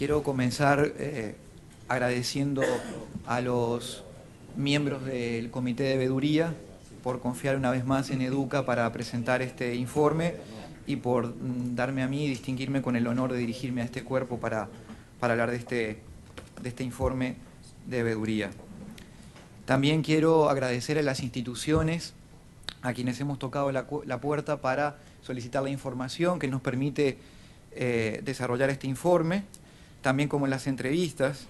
Quiero comenzar agradeciendo a los miembros del Comité de Veeduría por confiar una vez más en Educa para presentar este informe y por darme a mí y distinguirme con el honor de dirigirme a este cuerpo para hablar de este informe de veeduría. También quiero agradecer a las instituciones a quienes hemos tocado la puerta para solicitar la información que nos permite desarrollar este informe, también como en las entrevistas,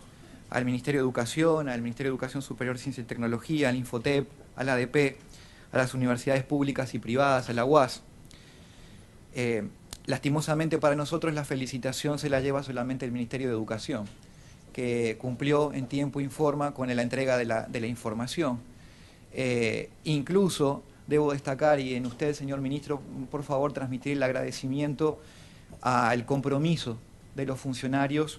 al Ministerio de Educación, al Ministerio de Educación Superior, Ciencia y Tecnología, al Infotep, al ADP, a las universidades públicas y privadas, a la UAS. Lastimosamente para nosotros la felicitación se la lleva solamente el Ministerio de Educación, que cumplió en tiempo y forma con la entrega de la información. Incluso debo destacar, y en usted, señor ministro, por favor transmitir el agradecimiento al compromiso de los funcionarios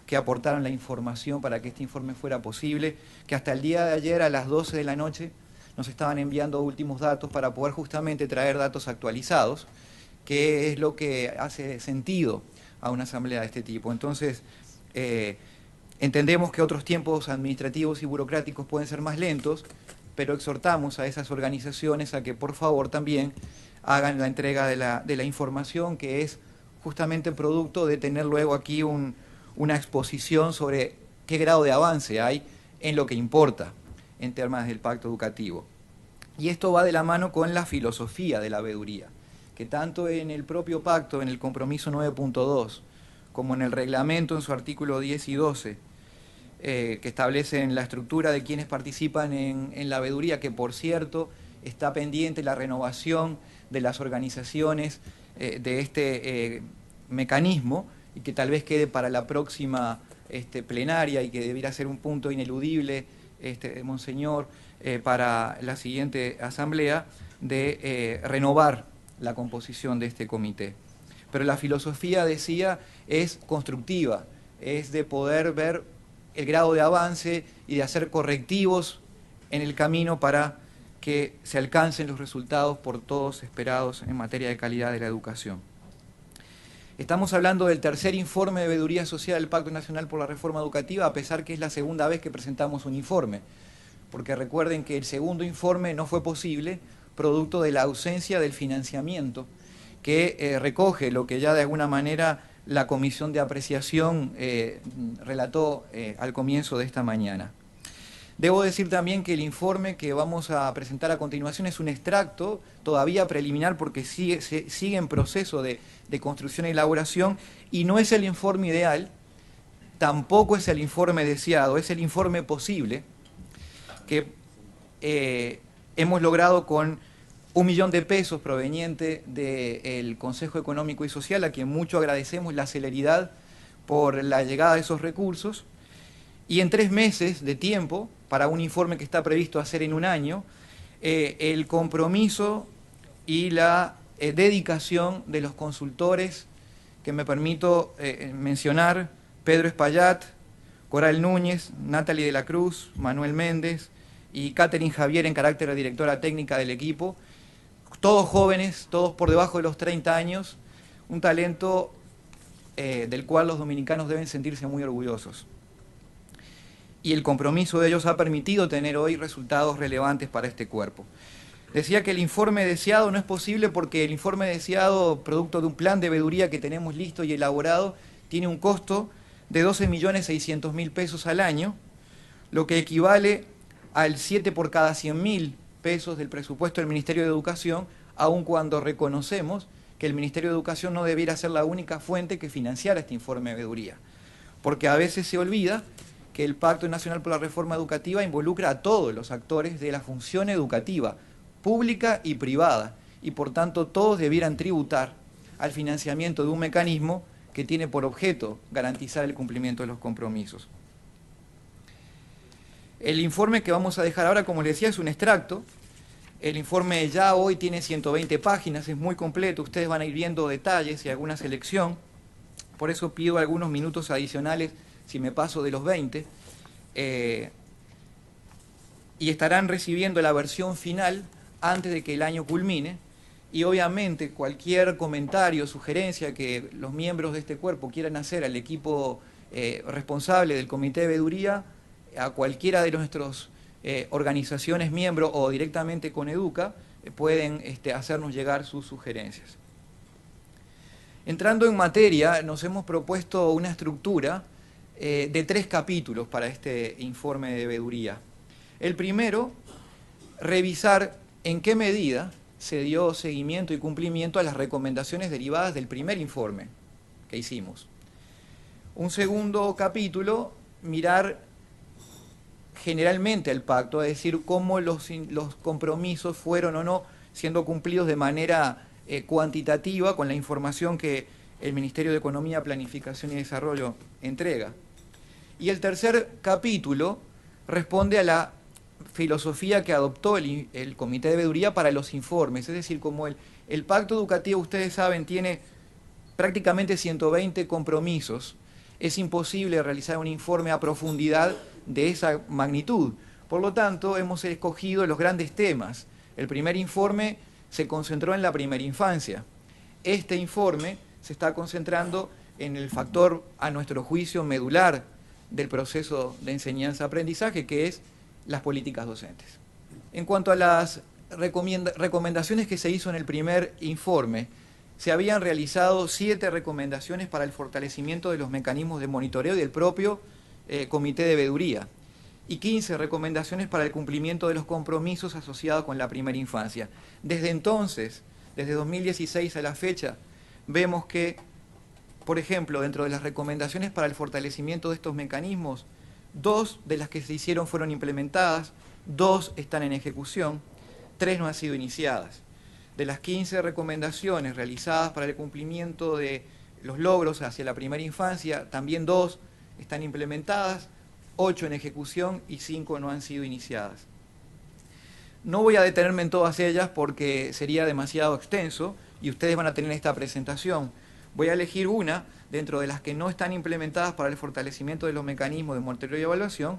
que aportaron la información para que este informe fuera posible, que hasta el día de ayer a las 12 de la noche nos estaban enviando últimos datos para poder justamente traer datos actualizados, que es lo que hace sentido a una asamblea de este tipo. Entonces, entendemos que otros tiempos administrativos y burocráticos pueden ser más lentos, pero exhortamos a esas organizaciones a que por favor también hagan la entrega de la información, que es justamente producto de tener luego aquí una exposición sobre qué grado de avance hay en lo que importa en temas del pacto educativo. Y esto va de la mano con la filosofía de la veeduría, que tanto en el propio pacto, en el compromiso 9.2, como en el reglamento en su artículo 10 y 12, que establecen la estructura de quienes participan en la veeduría, que por cierto está pendiente la renovación de las organizaciones de este mecanismo, y que tal vez quede para la próxima plenaria y que debiera ser un punto ineludible, Monseñor, para la siguiente asamblea, de renovar la composición de este comité. Pero la filosofía, decía, es constructiva, es de poder ver el grado de avance y de hacer correctivos en el camino para que se alcancen los resultados por todos esperados en materia de calidad de la educación. Estamos hablando del tercer informe de veeduría social del Pacto Nacional por la Reforma Educativa, a pesar que es la segunda vez que presentamos un informe, porque recuerden que el segundo informe no fue posible, producto de la ausencia del financiamiento, que recoge lo que ya de alguna manera la Comisión de Apreciación relató al comienzo de esta mañana. Debo decir también que el informe que vamos a presentar a continuación es un extracto todavía preliminar, porque sigue en proceso de construcción y elaboración, y no es el informe ideal, tampoco es el informe deseado, es el informe posible que hemos logrado con 1 millón de pesos proveniente del Consejo Económico y Social, a quien mucho agradecemos la celeridad por la llegada de esos recursos, y en 3 meses de tiempo, para un informe que está previsto hacer en 1 año, el compromiso y la dedicación de los consultores, que me permito mencionar: Pedro Espaillat, Coral Núñez, Natalie de la Cruz, Manuel Méndez y Catherine Javier en carácter de directora técnica del equipo, todos jóvenes, todos por debajo de los 30 años, un talento del cual los dominicanos deben sentirse muy orgullosos. Y el compromiso de ellos ha permitido tener hoy resultados relevantes para este cuerpo. Decía que el informe deseado no es posible porque el informe deseado, producto de un plan de veeduría que tenemos listo y elaborado, tiene un costo de 12.600.000 pesos al año, lo que equivale al 7 por cada 100.000 pesos del presupuesto del Ministerio de Educación, aun cuando reconocemos que el Ministerio de Educación no debiera ser la única fuente que financiara este informe de veeduría, porque a veces se olvida que el Pacto Nacional por la Reforma Educativa involucra a todos los actores de la función educativa, pública y privada, y por tanto todos debieran tributar al financiamiento de un mecanismo que tiene por objeto garantizar el cumplimiento de los compromisos. El informe que vamos a dejar ahora, como les decía, es un extracto. El informe ya hoy tiene 120 páginas, es muy completo, ustedes van a ir viendo detalles y alguna selección, por eso pido algunos minutos adicionales si me paso de los 20, y estarán recibiendo la versión final antes de que el año culmine, y obviamente cualquier comentario, sugerencia que los miembros de este cuerpo quieran hacer al equipo responsable del comité de veeduría, a cualquiera de nuestras organizaciones miembros o directamente con Educa, pueden hacernos llegar sus sugerencias. Entrando en materia, nos hemos propuesto una estructura de 3 capítulos para este informe de veeduría. El primero, revisar en qué medida se dio seguimiento y cumplimiento a las recomendaciones derivadas del primer informe que hicimos. Un segundo capítulo, mirar generalmente el pacto, es decir, cómo los compromisos fueron o no siendo cumplidos de manera cuantitativa con la información que el Ministerio de Economía, Planificación y Desarrollo entrega. Y el tercer capítulo responde a la filosofía que adoptó el Comité de Veeduría para los informes, es decir, como el pacto educativo, ustedes saben, tiene prácticamente 120 compromisos, es imposible realizar un informe a profundidad de esa magnitud. Por lo tanto, hemos escogido los grandes temas. El primer informe se concentró en la primera infancia. Este informe se está concentrando en el factor, a nuestro juicio, medular del proceso de enseñanza-aprendizaje, que es las políticas docentes. En cuanto a las recomendaciones que se hizo en el primer informe, se habían realizado 7 recomendaciones para el fortalecimiento de los mecanismos de monitoreo del propio comité de veeduría y 15 recomendaciones para el cumplimiento de los compromisos asociados con la primera infancia. Desde entonces, desde 2016 a la fecha, vemos que, por ejemplo, dentro de las recomendaciones para el fortalecimiento de estos mecanismos, 2 de las que se hicieron fueron implementadas, 2 están en ejecución, 3 no han sido iniciadas. De las 15 recomendaciones realizadas para el cumplimiento de los logros hacia la primera infancia, también 2 están implementadas, 8 en ejecución y 5 no han sido iniciadas. No voy a detenerme en todas ellas porque sería demasiado extenso y ustedes van a tener esta presentación. Voy a elegir una dentro de las que no están implementadas para el fortalecimiento de los mecanismos de monitoreo y evaluación,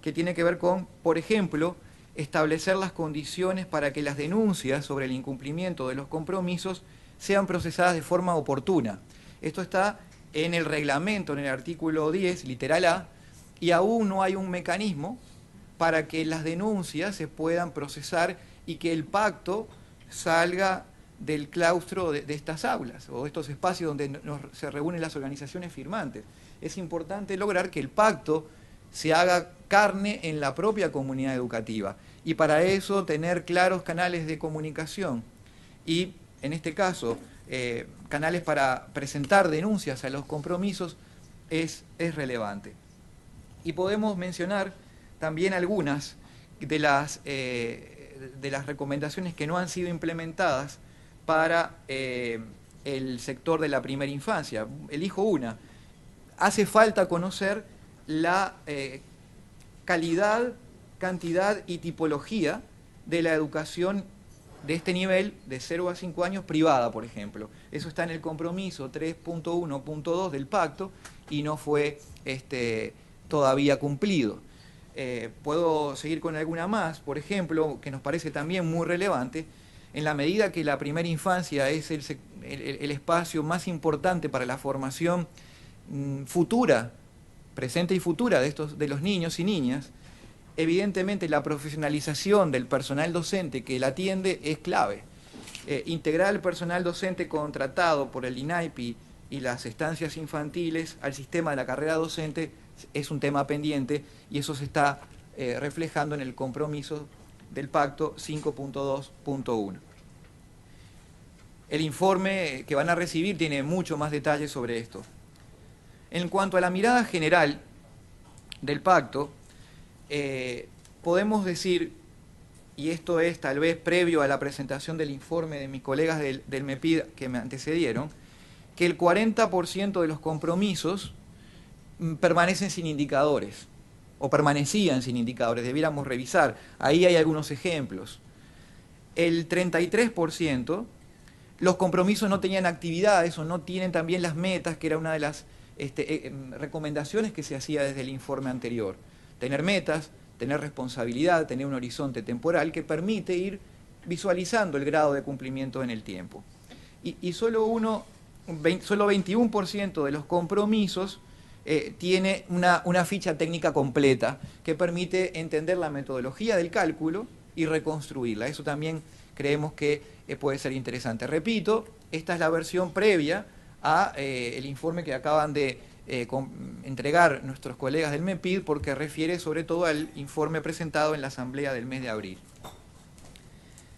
que tiene que ver con, por ejemplo, establecer las condiciones para que las denuncias sobre el incumplimiento de los compromisos sean procesadas de forma oportuna. Esto está en el reglamento, en el artículo 10, literal A, y aún no hay un mecanismo para que las denuncias se puedan procesar y que el pacto salga del claustro de estas aulas o de estos espacios donde se reúnen las organizaciones firmantes. Es importante lograr que el pacto se haga carne en la propia comunidad educativa y para eso tener claros canales de comunicación y, en este caso, canales para presentar denuncias a los compromisos es relevante. Y podemos mencionar también algunas de las recomendaciones que no han sido implementadas para el sector de la primera infancia. Elijo una. Hace falta conocer la calidad, cantidad y tipología de la educación de este nivel, de 0 a 5 años, privada, por ejemplo. Eso está en el compromiso 3.1.2 del pacto y no fue todavía cumplido. Puedo seguir con alguna más, por ejemplo, que nos parece también muy relevante. En la medida que la primera infancia es el espacio más importante para la formación futura, presente y futura de los niños y niñas, evidentemente la profesionalización del personal docente que la atiende es clave. Integrar el personal docente contratado por el INAIPI y las estancias infantiles al sistema de la carrera docente es un tema pendiente y eso se está reflejando en el compromiso del pacto 5.2.1. El informe que van a recibir tiene mucho más detalles sobre esto. En cuanto a la mirada general del pacto, podemos decir, y esto es tal vez previo a la presentación del informe de mis colegas del MEPID que me antecedieron, que el 40% de los compromisos permanecen sin indicadores, o permanecían sin indicadores, debiéramos revisar. Ahí hay algunos ejemplos. El 33%, los compromisos no tenían actividades o no tienen también las metas, que era una de las recomendaciones que se hacía desde el informe anterior. Tener metas, tener responsabilidad, tener un horizonte temporal que permite ir visualizando el grado de cumplimiento en el tiempo. Y solo 21% de los compromisos tiene una ficha técnica completa que permite entender la metodología del cálculo y reconstruirla. Eso también creemos que puede ser interesante. Repito, esta es la versión previa a el informe que acaban de entregar nuestros colegas del MEPID, porque refiere sobre todo al informe presentado en la asamblea del mes de abril.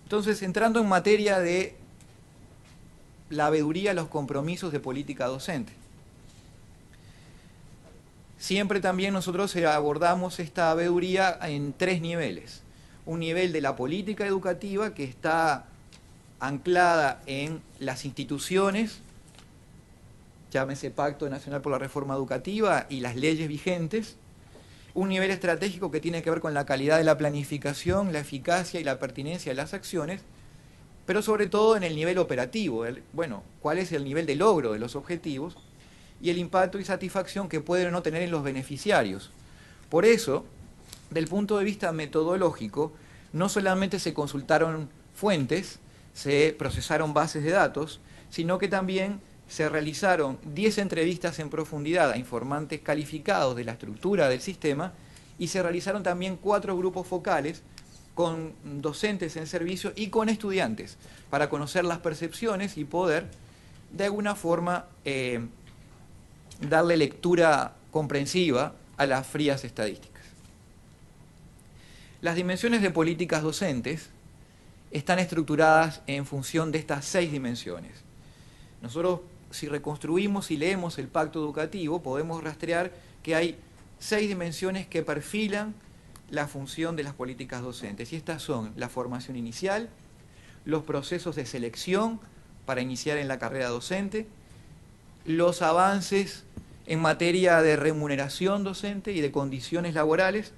Entonces, entrando en materia de la veeduría, los compromisos de política docente. Siempre también nosotros abordamos esta veeduría en 3 niveles. Un nivel de la política educativa, que está anclada en las instituciones, llámese Pacto Nacional por la Reforma Educativa y las leyes vigentes. Un nivel estratégico que tiene que ver con la calidad de la planificación, la eficacia y la pertinencia de las acciones, pero sobre todo en el nivel operativo, cuál es el nivel de logro de los objetivos y el impacto y satisfacción que pueden o no tener en los beneficiarios. Por eso, del punto de vista metodológico, no solamente se consultaron fuentes, se procesaron bases de datos, sino que también se realizaron 10 entrevistas en profundidad a informantes calificados de la estructura del sistema y se realizaron también 4 grupos focales con docentes en servicio y con estudiantes para conocer las percepciones y poder de alguna forma darle lectura comprensiva a las frías estadísticas. Las dimensiones de políticas docentes están estructuradas en función de estas 6 dimensiones. Nosotros, si reconstruimos y leemos el pacto educativo, podemos rastrear que hay 6 dimensiones que perfilan la función de las políticas docentes. Y estas son la formación inicial, los procesos de selección para iniciar en la carrera docente, los avances en materia de remuneración docente y de condiciones laborales,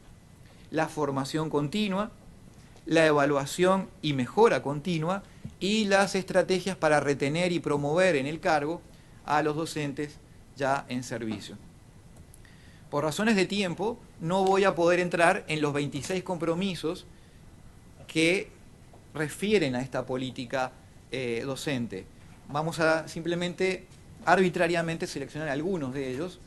la formación continua, la evaluación y mejora continua y las estrategias para retener y promover en el cargo a los docentes ya en servicio. Por razones de tiempo, no voy a poder entrar en los 26 compromisos que refieren a esta política docente. Vamos a simplemente arbitrariamente seleccionar algunos de ellos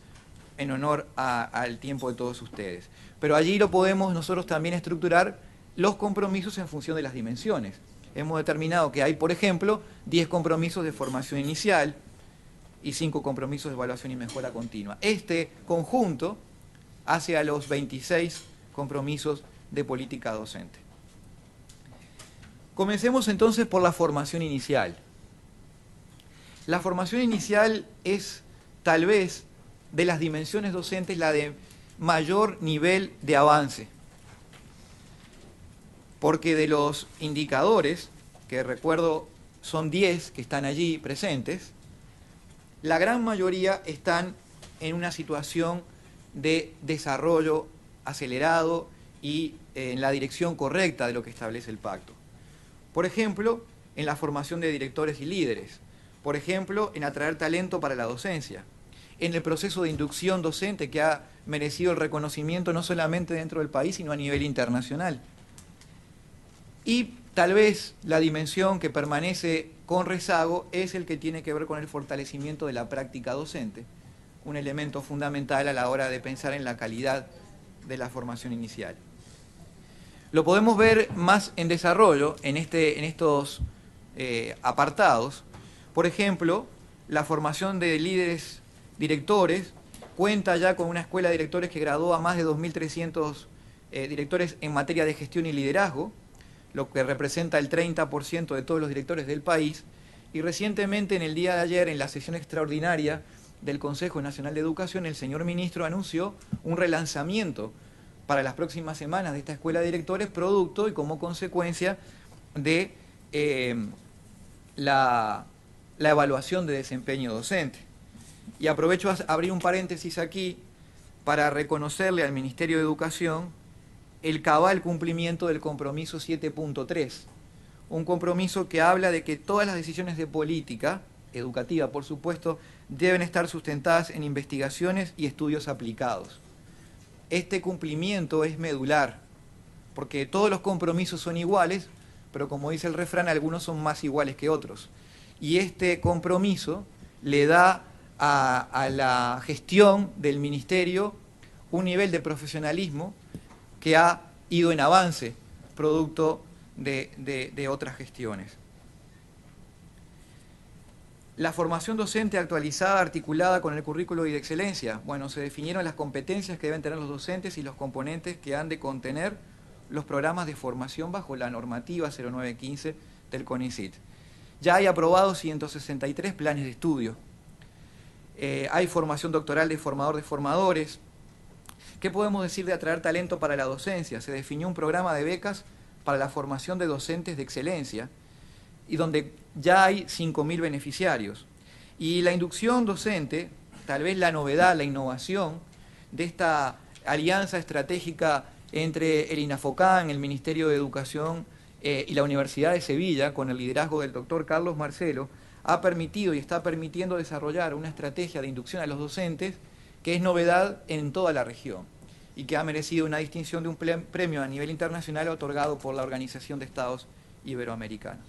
en honor al tiempo de todos ustedes. Pero allí lo podemos nosotros también estructurar los compromisos en función de las dimensiones. Hemos determinado que hay, por ejemplo, 10 compromisos de formación inicial y 5 compromisos de evaluación y mejora continua. Este conjunto hace a los 26 compromisos de política docente. Comencemos entonces por la formación inicial. La formación inicial es, tal vez, de las dimensiones docentes, la de mayor nivel de avance. Porque de los indicadores, que recuerdo son 10 que están allí presentes, la gran mayoría están en una situación de desarrollo acelerado y en la dirección correcta de lo que establece el pacto. Por ejemplo, en la formación de directores y líderes. Por ejemplo, en atraer talento para la docencia. En el proceso de inducción docente que ha merecido el reconocimiento no solamente dentro del país, sino a nivel internacional. Y tal vez la dimensión que permanece con rezago es el que tiene que ver con el fortalecimiento de la práctica docente, un elemento fundamental a la hora de pensar en la calidad de la formación inicial. Lo podemos ver más en desarrollo en estos apartados. Por ejemplo, la formación de líderes directores cuenta ya con una escuela de directores que graduó a más de 2.300 directores en materia de gestión y liderazgo, lo que representa el 30% de todos los directores del país, y recientemente, en el día de ayer, en la sesión extraordinaria del Consejo Nacional de Educación, el señor ministro anunció un relanzamiento para las próximas semanas de esta escuela de directores, producto y como consecuencia de la evaluación de desempeño docente. Y aprovecho a abrir un paréntesis aquí para reconocerle al Ministerio de Educación el cabal cumplimiento del compromiso 7.3, un compromiso que habla de que todas las decisiones de política educativa, por supuesto, deben estar sustentadas en investigaciones y estudios aplicados. Este cumplimiento es medular, porque todos los compromisos son iguales, pero como dice el refrán, algunos son más iguales que otros. Y este compromiso le da a la gestión del ministerio un nivel de profesionalismo que ha ido en avance, producto de otras gestiones. La formación docente actualizada, articulada con el currículo y de excelencia. Bueno, se definieron las competencias que deben tener los docentes y los componentes que han de contener los programas de formación bajo la normativa 0915 del CONICYT. Ya hay aprobados 163 planes de estudio. Hay formación doctoral de formador de formadores. ¿Qué podemos decir de atraer talento para la docencia? Se definió un programa de becas para la formación de docentes de excelencia y donde ya hay 5.000 beneficiarios. Y la inducción docente, tal vez la novedad, la innovación de esta alianza estratégica entre el INAFOCAN, el Ministerio de Educación y la Universidad de Sevilla, con el liderazgo del doctor Carlos Marcelo, ha permitido y está permitiendo desarrollar una estrategia de inducción a los docentes que es novedad en toda la región y que ha merecido una distinción de un premio a nivel internacional otorgado por la Organización de Estados Iberoamericanos.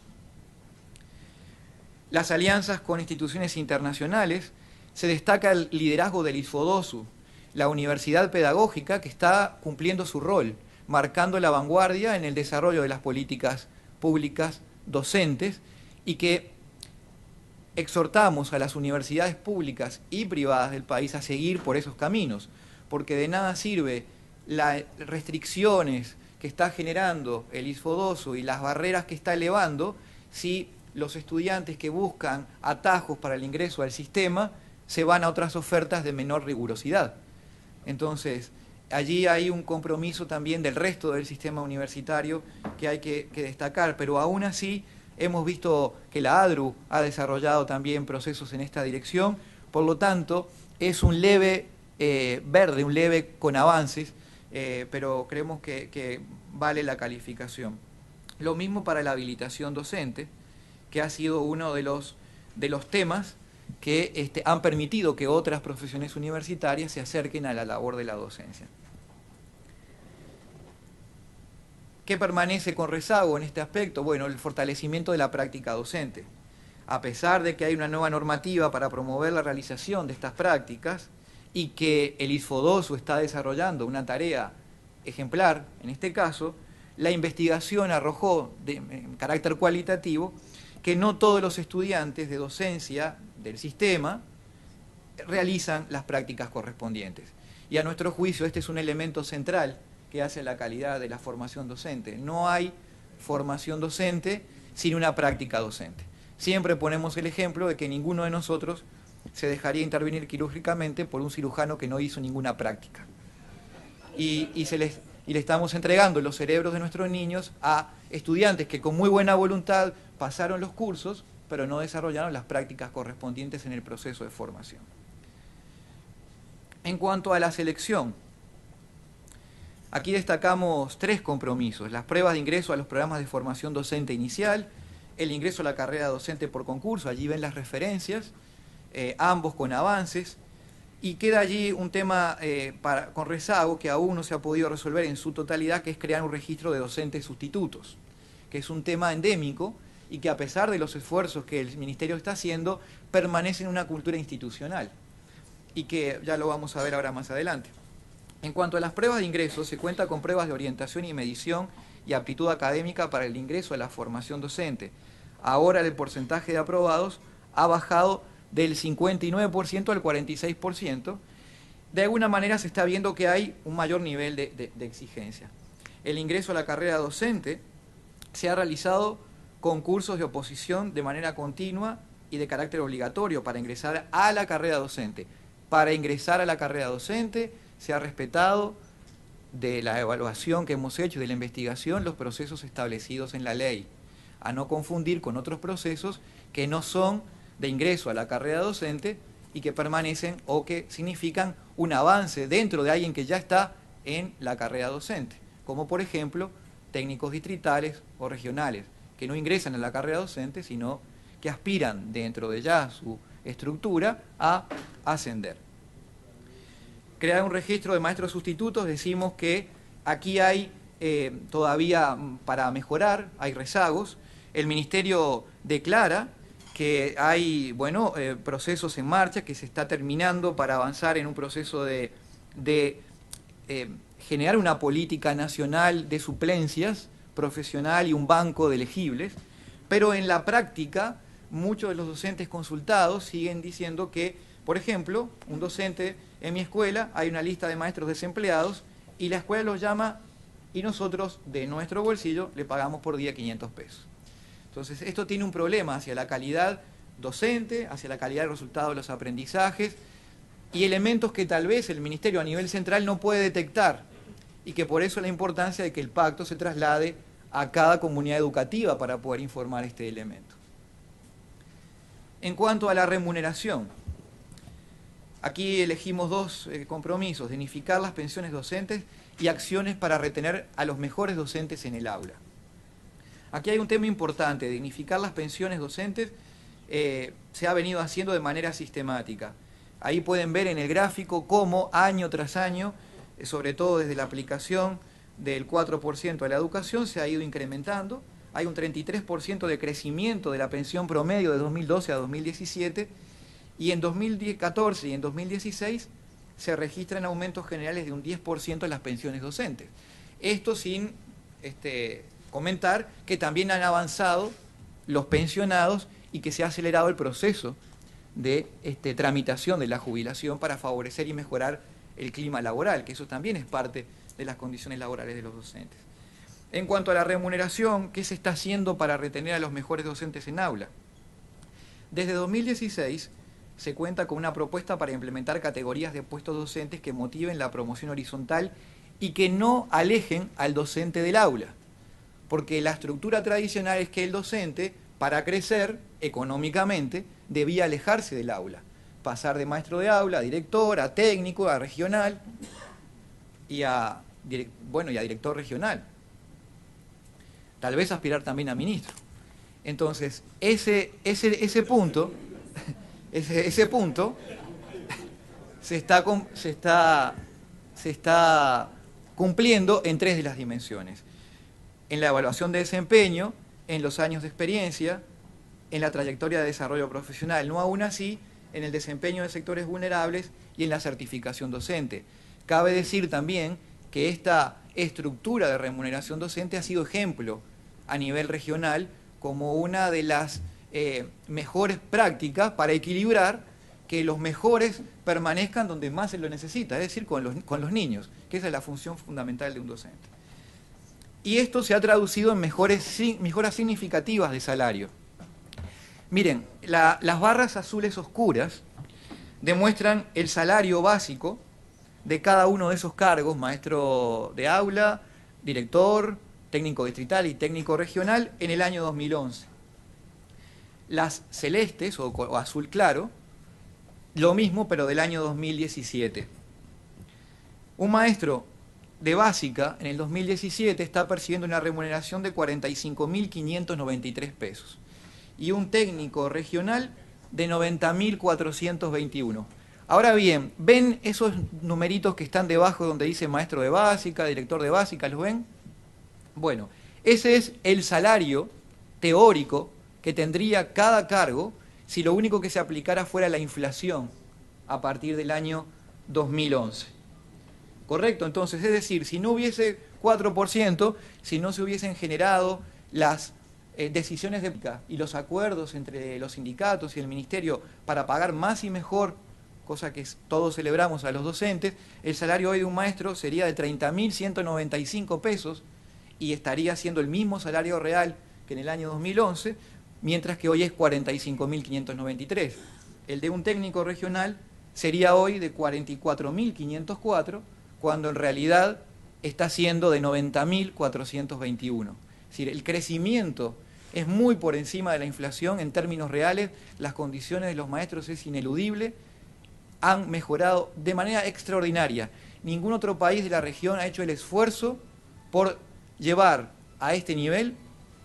Las alianzas con instituciones internacionales, se destaca el liderazgo del ISFODOSU, la universidad pedagógica que está cumpliendo su rol, marcando la vanguardia en el desarrollo de las políticas públicas docentes y que exhortamos a las universidades públicas y privadas del país a seguir por esos caminos, porque de nada sirve las restricciones que está generando el ISFODOSU y las barreras que está elevando si los estudiantes que buscan atajos para el ingreso al sistema se van a otras ofertas de menor rigurosidad. Entonces, allí hay un compromiso también del resto del sistema universitario que hay que destacar, pero aún así hemos visto que la ADRU ha desarrollado también procesos en esta dirección, por lo tanto es un leve verde, un leve con avances, pero creemos que vale la calificación. Lo mismo para la habilitación docente, que ha sido uno de los temas que han permitido que otras profesiones universitarias se acerquen a la labor de la docencia. ¿Qué permanece con rezago en este aspecto? Bueno, el fortalecimiento de la práctica docente. A pesar de que hay una nueva normativa para promover la realización de estas prácticas y que el ISFODOSU está desarrollando una tarea ejemplar, en este caso, la investigación arrojó en carácter cualitativo que no todos los estudiantes de docencia del sistema realizan las prácticas correspondientes. Y a nuestro juicio este es un elemento central que hace la calidad de la formación docente. No hay formación docente sin una práctica docente. Siempre ponemos el ejemplo de que ninguno de nosotros se dejaría intervenir quirúrgicamente por un cirujano que no hizo ninguna práctica. Y le estamos entregando los cerebros de nuestros niños a estudiantes que con muy buena voluntad pasaron los cursos, pero no desarrollaron las prácticas correspondientes en el proceso de formación. En cuanto a la selección, aquí destacamos 3 compromisos: las pruebas de ingreso a los programas de formación docente inicial, el ingreso a la carrera docente por concurso, allí ven las referencias, ambos con avances, y queda allí un tema con rezago que aún no se ha podido resolver en su totalidad, que es crear un registro de docentes sustitutos, que es un tema endémico y que a pesar de los esfuerzos que el Ministerio está haciendo, permanece en una cultura institucional y que ya lo vamos a ver ahora más adelante. En cuanto a las pruebas de ingreso, se cuenta con pruebas de orientación y medición y aptitud académica para el ingreso a la formación docente. Ahora el porcentaje de aprobados ha bajado del 59% al 46%. De alguna manera se está viendo que hay un mayor nivel de exigencia. El ingreso a la carrera docente se ha realizado concursos de oposición de manera continua y de carácter obligatorio para ingresar a la carrera docente. Para ingresar a la carrera docente se ha respetado de la evaluación que hemos hecho y de la investigación los procesos establecidos en la ley, a no confundir con otros procesos que no son de ingreso a la carrera docente y que permanecen o que significan un avance dentro de alguien que ya está en la carrera docente, como por ejemplo técnicos distritales o regionales, que no ingresan a la carrera docente, sino que aspiran dentro de ya su estructura a ascender. Crear un registro de maestros sustitutos, decimos que aquí hay todavía para mejorar, hay rezagos. El Ministerio declara que hay, bueno, procesos en marcha, que se está terminando para avanzar en un proceso de generar una política nacional de suplencias profesional y un banco de elegibles, pero en la práctica muchos de los docentes consultados siguen diciendo que, por ejemplo, un docente en mi escuela, hay una lista de maestros desempleados y la escuela los llama y nosotros de nuestro bolsillo le pagamos por día 500 pesos. Entonces esto tiene un problema hacia la calidad docente, hacia la calidad del resultado de los aprendizajes y elementos que tal vez el Ministerio a nivel central no puede detectar y que por eso la importancia de que el pacto se traslade a cada comunidad educativa para poder informar este elemento. En cuanto a la remuneración, aquí elegimos dos compromisos, dignificar las pensiones docentes y acciones para retener a los mejores docentes en el aula. Aquí hay un tema importante, dignificar las pensiones docentes se ha venido haciendo de manera sistemática. Ahí pueden ver en el gráfico cómo año tras año, sobre todo desde la aplicación del 4% de la educación, se ha ido incrementando. Hay un 33% de crecimiento de la pensión promedio de 2012 a 2017 y en 2014 y en 2016 se registran aumentos generales de un 10% en las pensiones docentes. Esto sin comentar que también han avanzado los pensionados y que se ha acelerado el proceso de tramitación de la jubilación para favorecer y mejorar el clima laboral, que eso también es parte de las condiciones laborales de los docentes. En cuanto a la remuneración, ¿qué se está haciendo para retener a los mejores docentes en aula? Desde 2016 se cuenta con una propuesta para implementar categorías de puestos docentes que motiven la promoción horizontal y que no alejen al docente del aula. Porque la estructura tradicional es que el docente, para crecer económicamente, debía alejarse del aula, pasar de maestro de aula a director, a técnico, a regional y a director regional. Tal vez aspirar también a ministro. Entonces, ese punto se está cumpliendo en tres de las dimensiones. En la evaluación de desempeño, en los años de experiencia, en la trayectoria de desarrollo profesional, no aún así en el desempeño de sectores vulnerables y en la certificación docente. Cabe decir también que esta estructura de remuneración docente ha sido ejemplo a nivel regional como una de las mejores prácticas para equilibrar que los mejores permanezcan donde más se lo necesita, es decir, con los niños, que esa es la función fundamental de un docente. Y esto se ha traducido en mejoras significativas de salario. Miren, las barras azules oscuras demuestran el salario básico de cada uno de esos cargos, maestro de aula, director, técnico distrital y técnico regional, en el año 2011. Las celestes, o azul claro, lo mismo, pero del año 2017. Un maestro de básica en el 2017 está percibiendo una remuneración de 45.593 pesos y un técnico regional de 90.421. Ahora bien, ¿ven esos numeritos que están debajo donde dice maestro de básica, director de básica? ¿Los ven? Bueno, ese es el salario teórico que tendría cada cargo si lo único que se aplicara fuera la inflación a partir del año 2011. ¿Correcto? Entonces, es decir, si no hubiese 4%, si no se hubiesen generado las decisiones y los acuerdos entre los sindicatos y el ministerio para pagar más y mejor, cosa que todos celebramos a los docentes, el salario hoy de un maestro sería de 30.195 pesos y estaría siendo el mismo salario real que en el año 2011, mientras que hoy es 45.593. El de un técnico regional sería hoy de 44.504, cuando en realidad está siendo de 90.421. Es decir, el crecimiento es muy por encima de la inflación en términos reales, las condiciones de los maestros es ineludible, han mejorado de manera extraordinaria. Ningún otro país de la región ha hecho el esfuerzo por llevar a este nivel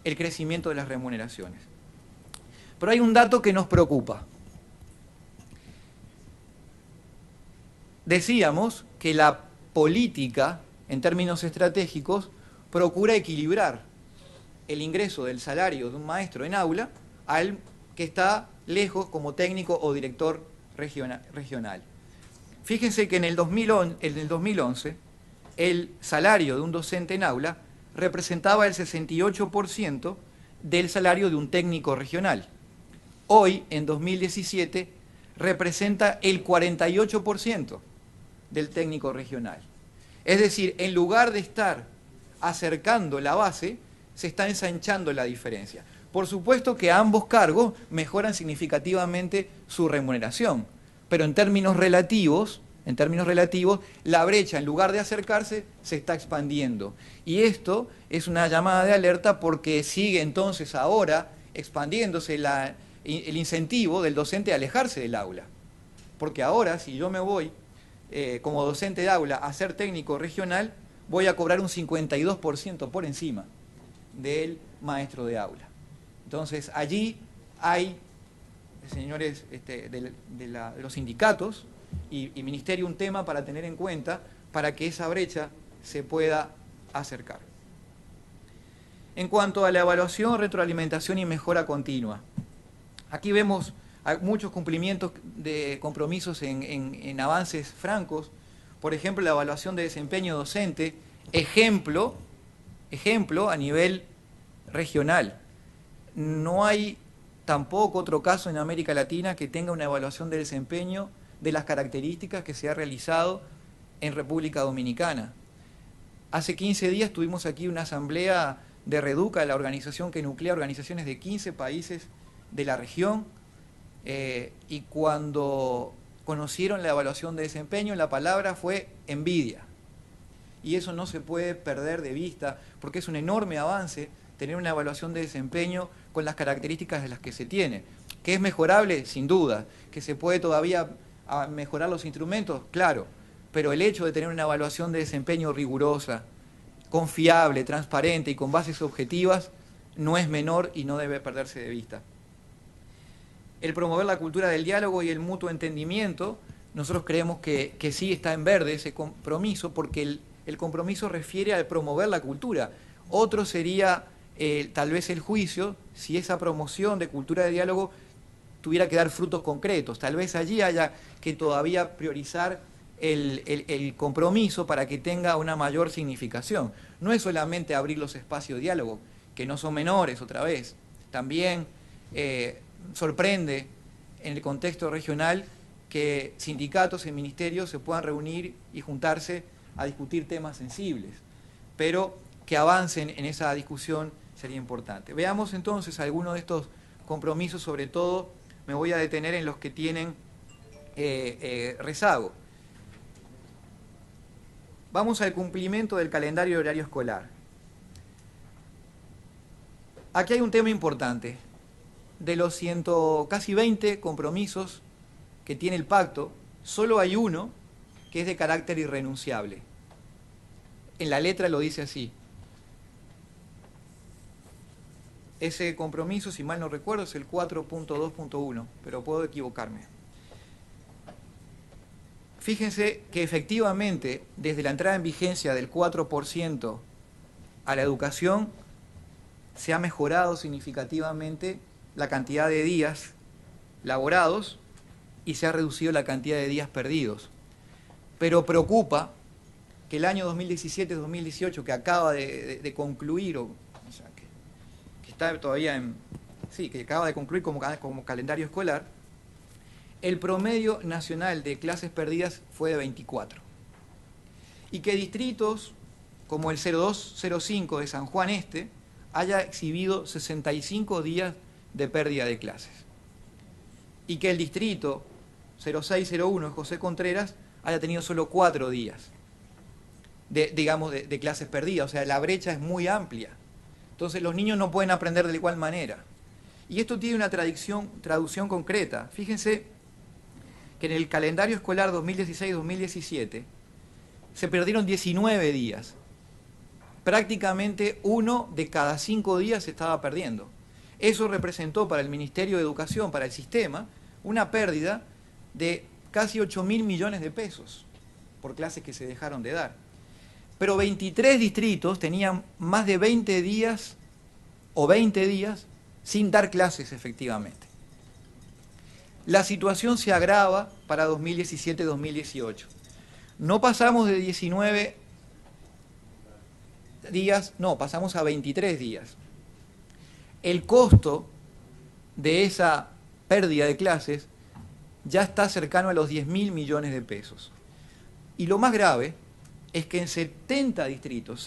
el crecimiento de las remuneraciones. Pero hay un dato que nos preocupa. Decíamos que la política, en términos estratégicos, procura equilibrar el ingreso del salario de un maestro en aula al que está lejos como técnico o director regional. Fíjense que en el 2011 el salario de un docente en aula representaba el 68% del salario de un técnico regional. Hoy, en 2017, representa el 48% del técnico regional. Es decir, en lugar de estar acercando la base, se está ensanchando la diferencia. Por supuesto que ambos cargos mejoran significativamente su remuneración, pero en términos relativos, la brecha, en lugar de acercarse, se está expandiendo. Y esto es una llamada de alerta porque sigue entonces ahora expandiéndose el incentivo del docente a alejarse del aula. Porque ahora, si yo me voy como docente de aula a ser técnico regional, voy a cobrar un 52% por encima del maestro de aula. Entonces, allí hay, señores de los sindicatos y ministerio, un tema para tener en cuenta para que esa brecha se pueda acercar. En cuanto a la evaluación, retroalimentación y mejora continua, aquí vemos muchos cumplimientos de compromisos en avances francos. Por ejemplo, la evaluación de desempeño docente, ejemplo a nivel regional. No hay tampoco otro caso en América Latina que tenga una evaluación de desempeño de las características que se ha realizado en República Dominicana. Hace 15 días tuvimos aquí una asamblea de Reduca, la organización que nuclea organizaciones de 15 países de la región, y cuando conocieron la evaluación de desempeño, la palabra fue envidia. Y eso no se puede perder de vista, porque es un enorme avance tener una evaluación de desempeño con las características de las que se tiene. ¿Que es mejorable? Sin duda. ¿Que se puede todavía mejorar los instrumentos? Claro. Pero el hecho de tener una evaluación de desempeño rigurosa, confiable, transparente y con bases objetivas no es menor y no debe perderse de vista. El promover la cultura del diálogo y el mutuo entendimiento, nosotros creemos que sí está en verde ese compromiso, porque el compromiso refiere a promover la cultura. Otro sería tal vez el juicio, si esa promoción de cultura de diálogo tuviera que dar frutos concretos. Tal vez allí haya que todavía priorizar el compromiso para que tenga una mayor significación. No es solamente abrir los espacios de diálogo, que no son menores otra vez. También sorprende en el contexto regional que sindicatos y ministerios se puedan reunir y juntarse a discutir temas sensibles, pero que avancen en esa discusión sería importante. Veamos entonces algunos de estos compromisos, sobre todo me voy a detener en los que tienen rezago. Vamos al cumplimiento del calendario horario escolar. Aquí hay un tema importante. De los casi 20 compromisos que tiene el pacto, solo hay uno que es de carácter irrenunciable. En la letra lo dice así. Ese compromiso, si mal no recuerdo, es el 4.2.1, pero puedo equivocarme. Fíjense que efectivamente, desde la entrada en vigencia del 4% a la educación, se ha mejorado significativamente la cantidad de días laborados y se ha reducido la cantidad de días perdidos. Pero preocupa que el año 2017-2018, que acaba de concluir, o sea, que está todavía que acaba de concluir como calendario escolar, el promedio nacional de clases perdidas fue de 24. Y que distritos como el 0205 de San Juan Este haya exhibido 65 días de pérdida de clases. Y que el distrito 0601 de José Contreras haya tenido solo 4 días de clases perdidas. O sea, la brecha es muy amplia. Entonces los niños no pueden aprender de igual manera. Y esto tiene una traducción concreta. Fíjense que en el calendario escolar 2016-2017 se perdieron 19 días. Prácticamente 1 de cada 5 días se estaba perdiendo. Eso representó para el Ministerio de Educación, para el sistema, una pérdida de casi 8.000 millones de pesos por clases que se dejaron de dar. Pero 23 distritos tenían más de 20 días o 20 días sin dar clases efectivamente. la situación se agrava para 2017-2018. No pasamos de 19 días, no, pasamos a 23 días. El costo de esa pérdida de clases ya está cercano a los 10.000 millones de pesos. Y lo más grave es que en 70 distritos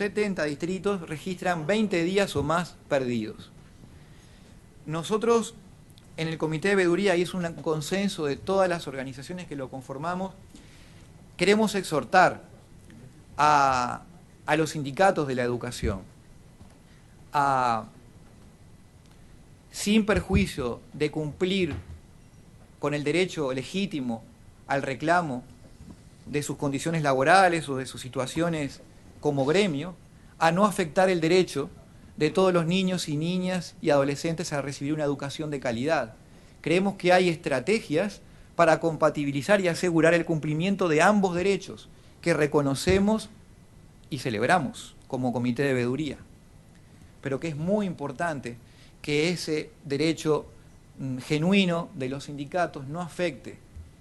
registran 20 días o más perdidos. Nosotros en el Comité de Veeduría, y es un consenso de todas las organizaciones que lo conformamos, queremos exhortar a los sindicatos de la educación sin perjuicio de cumplir con el derecho legítimo al reclamo de sus condiciones laborales o de sus situaciones como gremio, a no afectar el derecho de todos los niños y niñas y adolescentes a recibir una educación de calidad. Creemos que hay estrategias para compatibilizar y asegurar el cumplimiento de ambos derechos que reconocemos y celebramos como Comité de Veeduría, pero que es muy importante que ese derecho genuino de los sindicatos no afecte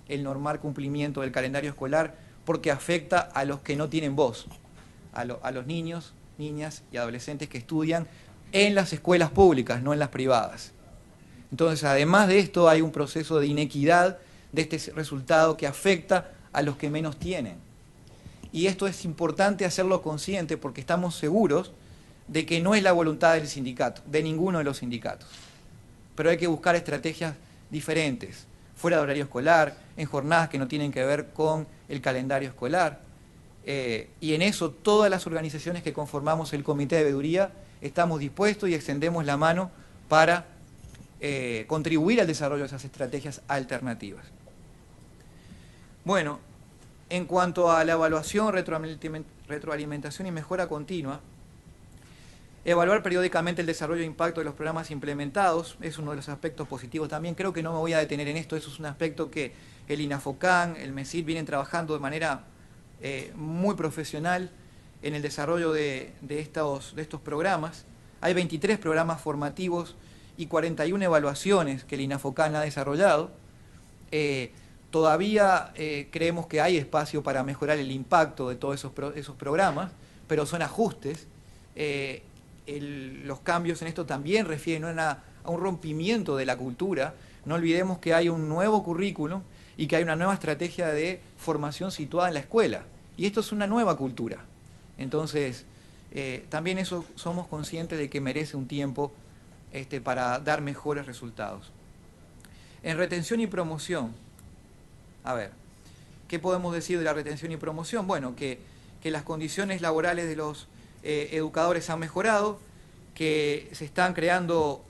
el normal cumplimiento del calendario escolar, porque afecta a los que no tienen voz, a los niños, niñas y adolescentes que estudian en las escuelas públicas, no en las privadas. Entonces, además de esto, hay un proceso de inequidad de este resultado que afecta a los que menos tienen. Y esto es importante hacerlo consciente porque estamos seguros de que no es la voluntad del sindicato, de ninguno de los sindicatos. Pero hay que buscar estrategias diferentes, fuera de horario escolar, en jornadas que no tienen que ver con el calendario escolar. Y en eso todas las organizaciones que conformamos el Comité de Veeduría estamos dispuestos y extendemos la mano para contribuir al desarrollo de esas estrategias alternativas. Bueno, en cuanto a la evaluación, retroalimentación y mejora continua, evaluar periódicamente el desarrollo e impacto de los programas implementados es uno de los aspectos positivos también. Creo que no me voy a detener en esto, eso es un aspecto que el INAFOCAN, el MESID vienen trabajando de manera muy profesional en el desarrollo de estos programas. Hay 23 programas formativos y 41 evaluaciones que el INAFOCAN ha desarrollado. Todavía creemos que hay espacio para mejorar el impacto de todos esos programas, pero son ajustes. Los cambios en esto también refieren a un rompimiento de la cultura. No olvidemos que hay un nuevo currículum y que hay una nueva estrategia de formación situada en la escuela. Y esto es una nueva cultura. Entonces, también eso somos conscientes de que merece un tiempo para dar mejores resultados. En retención y promoción, a ver, ¿qué podemos decir de la retención y promoción? Bueno, que las condiciones laborales de los educadores han mejorado, que se están creando,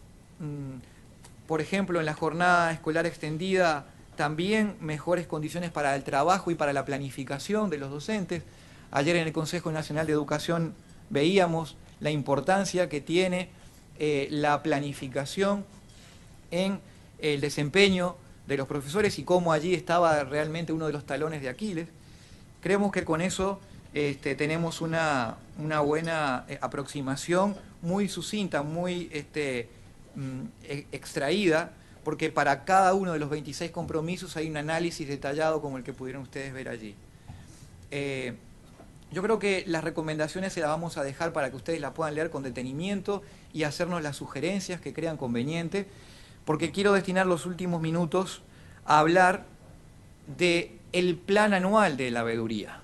por ejemplo, en la jornada escolar extendida, también mejores condiciones para el trabajo y para la planificación de los docentes. Ayer en el Consejo Nacional de Educación veíamos la importancia que tiene la planificación en el desempeño de los profesores y cómo allí estaba realmente uno de los talones de Aquiles. Creemos que con eso tenemos una buena aproximación, muy sucinta, muy extraída, porque para cada uno de los 26 compromisos hay un análisis detallado como el que pudieron ustedes ver allí. Yo creo que las recomendaciones se las vamos a dejar para que ustedes las puedan leer con detenimiento y hacernos las sugerencias que crean conveniente, porque quiero destinar los últimos minutos a hablar del plan anual de la veeduría.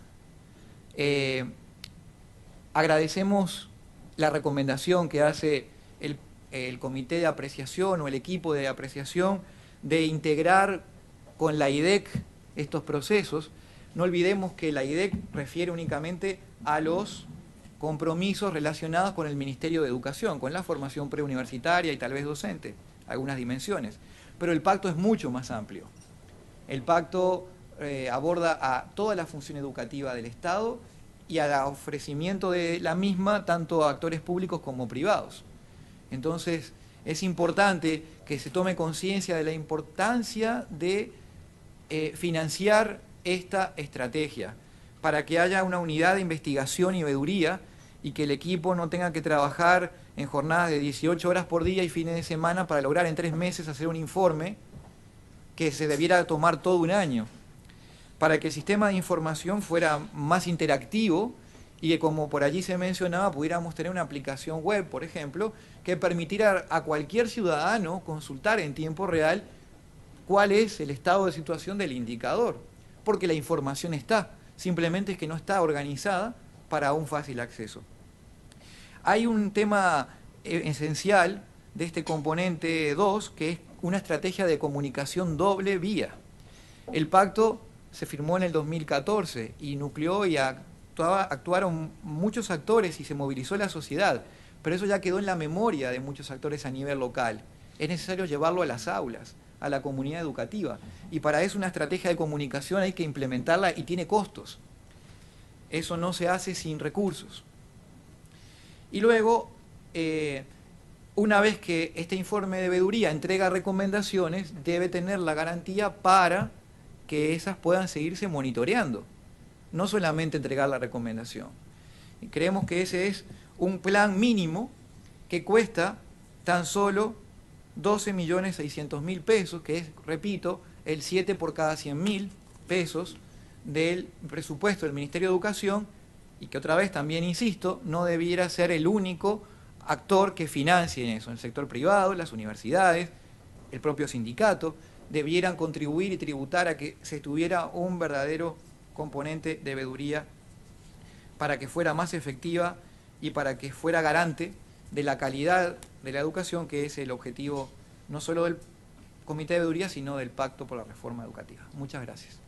Agradecemos la recomendación que hace el comité de apreciación o el equipo de apreciación de integrar con la IDEC estos procesos. No olvidemos que la IDEC refiere únicamente a los compromisos relacionados con el Ministerio de Educación, con la formación preuniversitaria y tal vez docente, algunas dimensiones. Pero el pacto es mucho más amplio. El pacto aborda a toda la función educativa del Estado y al ofrecimiento de la misma tanto a actores públicos como privados. Entonces, es importante que se tome conciencia de la importancia de financiar esta estrategia para que haya una unidad de investigación y veeduría y que el equipo no tenga que trabajar en jornadas de 18 horas por día y fines de semana para lograr en 3 meses hacer un informe que se debiera tomar todo un año, para que el sistema de información fuera más interactivo y que, como por allí se mencionaba, pudiéramos tener una aplicación web, por ejemplo, que permitiera a cualquier ciudadano consultar en tiempo real cuál es el estado de situación del indicador, porque la información está, simplemente es que no está organizada para un fácil acceso. Hay un tema esencial de este componente 2, que es una estrategia de comunicación doble vía. El pacto se firmó en el 2014 y nucleó y actuaron muchos actores y se movilizó la sociedad, pero eso ya quedó en la memoria de muchos actores a nivel local. Es necesario llevarlo a las aulas, a la comunidad educativa, y para eso una estrategia de comunicación hay que implementarla y tiene costos. Eso no se hace sin recursos. Y luego, una vez que este informe de veeduría entrega recomendaciones, debe tener la garantía para que esas puedan seguirse monitoreando, no solamente entregar la recomendación. Y creemos que ese es un plan mínimo que cuesta tan solo 12.600.000 pesos, que es, repito, el 7 por cada 100.000 pesos del presupuesto del Ministerio de Educación, y que otra vez también insisto, no debiera ser el único actor que financie eso. El sector privado, las universidades, el propio sindicato, debieran contribuir y tributar a que se tuviera un verdadero componente de veeduría para que fuera más efectiva y para que fuera garante de la calidad de la educación, que es el objetivo no solo del Comité de Veeduría, sino del Pacto por la Reforma Educativa. Muchas gracias.